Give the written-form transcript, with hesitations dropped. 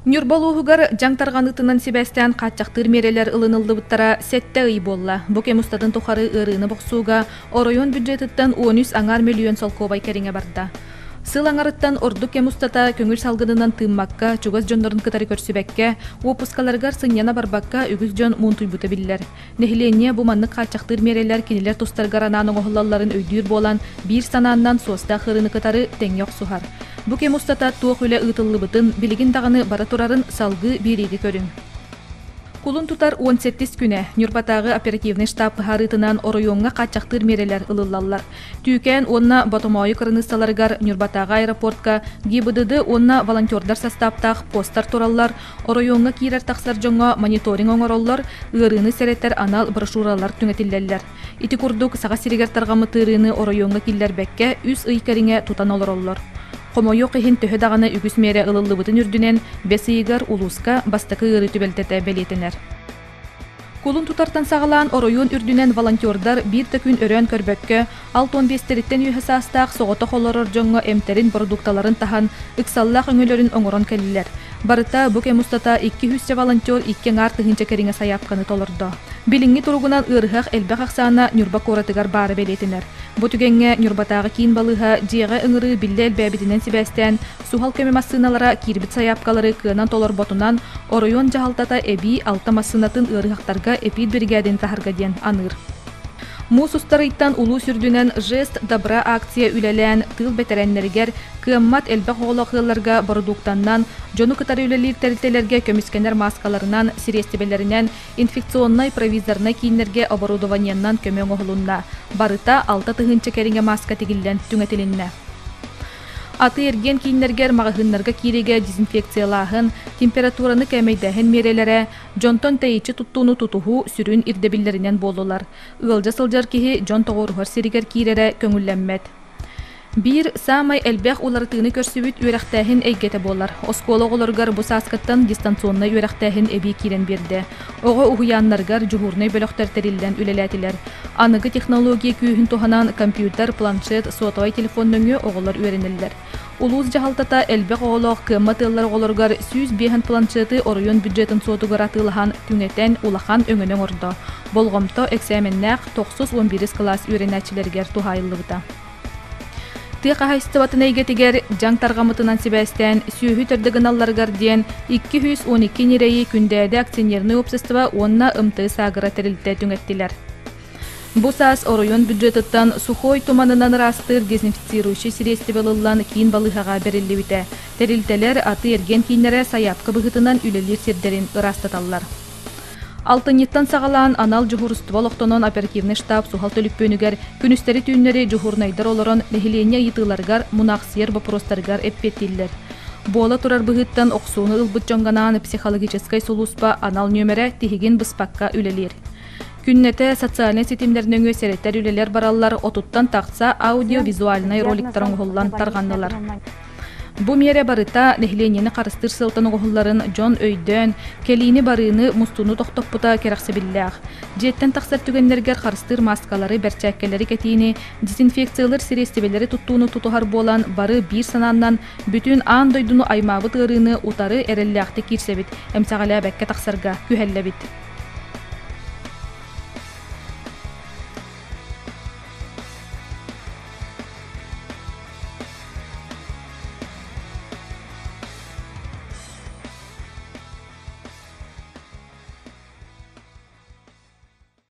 Нюрболуһугар жаңтарганытынан Себастьян каччактыр мерелер ылынылдыбыттара сетте ый болла. Буке мустатын тухары ырыны боксууга оройон бюджетыттан 13 аңар миллион солкобай кериңе барда. Сыл аңарыттан орду кемустата көңүл салгынынан тыммакка, чугас жоннорун кытары көрсүбекке, опускаларгар сыньяна барбакка үгүс жон мунтуйбута биллер. Нехиленне бу маннык каччактыр мерелер кинилер тустаргар ананың оһуллалларын өйдүүр болан бир санааннан суоста хырыны кытары теңьёк сухар. Бу кемустата туох үле ытыллыбытын, билигин даганы бара турарын салгы бириги көрүң. Кулун тутар 17 күнэ Нюрбатагы оперативный штаб харытынан оройонга каччактыр мерелер ылыллаллар. Түйкен онна ботомойы кырынысталаргар Нюрбатагы аэропортка ГИБДД онна волонтердар составтах постар тураллар, оройонга кирер таксар жоңга мониторинг оңороллар, ырыны сереттер анал брошюралар түңетиллеллер. Ити курдук сага сиригер таргамытырыны оройонга киллер бекке үс ыйкариңе тутан олороллар. Комойо кыһин төһө даганы үгүс мере ылыллыбытын үрдүнен бесыйгар улуска бастакы ыры түбелтете белетенер. Кулун тутартан сагалаан оройун үрдүнен волонтердар бир төкүн өрөн көрбөккө 6-15-териттен үйөсастаак согото холорор жоңго эмтерин продукталарын тахан ыксаллаах өңөлөрүн оңорон келилер. Барыта бу кемустата 200 волонтер 2 аңар тыһынча кериңе саяпканы толордо. Билинги туругунан ырыхах элбек аксаана Нюрба коратыгар бары белетенер. Бу түгенге Нюрбатагы кийин балыга жиэге ыңыры билле элбэбитинен Себастьян сухал көмө массыналара кирбит саяпкалары кыынан толор ботунан оройон жахалтата эби алта массынатын ырыхактарга эпид бригадин тахарга диен аныр. Мус устарыйттан улуу сүрдүнен жест добра акция үлелен тыл бетереннергер кыаммат элбек оголохыларга продуктаннан жону кытары үлелир терителерге көмүскенер маскаларынан сирестебелеринен инфекционный провизорный кийинерге оборудованиянан көмөң оголунна барыта 6 тыгынча кериңе маска тигиллен түңетилинне. Аты эрген кийинергер магыһыннарга кириге дезинфекциялаахын, температураны кемейдэһин мерелере, жонтон тейичи туттууну тутуһу сүрүн ирдебиллеринен болулар. Ыалжа сылжар киһи жон тоҕорухар сиригер киирере көңүллэммет. Бир самай элбэх улартыны көрсүбүт үөрэхтээһин эйгете болар. Оскологолоргар бу сааскаттан дистанционный үөрэхтээһин эби кирен бирде. Ого уһуяннаргар жуһурный бөлөхтөр териллен үлелетилер. Аныгы технология күүһүн туханан компьютер, планшет, сотовый телефон нөңү оголор үөренеллер. Улуус жахалтата элбэх оголох кымматыллар оголоргар 105 планшеты оройон бюджетін сотугар атылахан түңетен улахан өңөнөң ордо. Болгомто экзаменнах 911 класс үөренәчилергер тухайыллыбыта. Тыqa хайстыбатын эйгетигер жаң таргамытынан Себастьян сүйүхү төрдөгүналларгар диен 212 нирейи күндәде акционерный общество онна ымты сагыра терилте түңеттилер. Бу саас оройон бюджетыттан сухой туманынан растыр дезинфицирующий средстволыллан кийин балыхага берилибите. Терилтелер аты эрген кийинере саяпкы быгытынан үлелир сирдерин ырастаталлар. Алтыньыттан сагалаан анал жуһурустуба олохтонон оперативный штаб сухал төлүппөнүгер күнүстери түүнери жуһурнайдар олорон нехиленья йытыларгар мунаксиер вопростаргар эппеттиллер. Бола турар быгыттан оксууну ылбыт жоңганаан психологической солуспа анал нөмере тихигин быспакка үлелир. Күннете социальный сетимдерин өңө сереттер үлелер бараллар отуттан тақса аудио-визуальный роликтарын оголлан тарганнылар. Бу мере барыта нехиленени карыстыр сылтан оголларын жон өйдөн, келини барыны мустуну токтоппута кераксебиллях. Жеттен таксар түгеннергер карыстыр маскалары берчаккелери кетини, дезинфекциялар сирестебелери туттууну тутухар болан бары бир санааннан бүтүн аан дойдуну аймабыт ырыны утары эрелляхты кирсебит, эмсагаля бекке таксарга күхеллебит.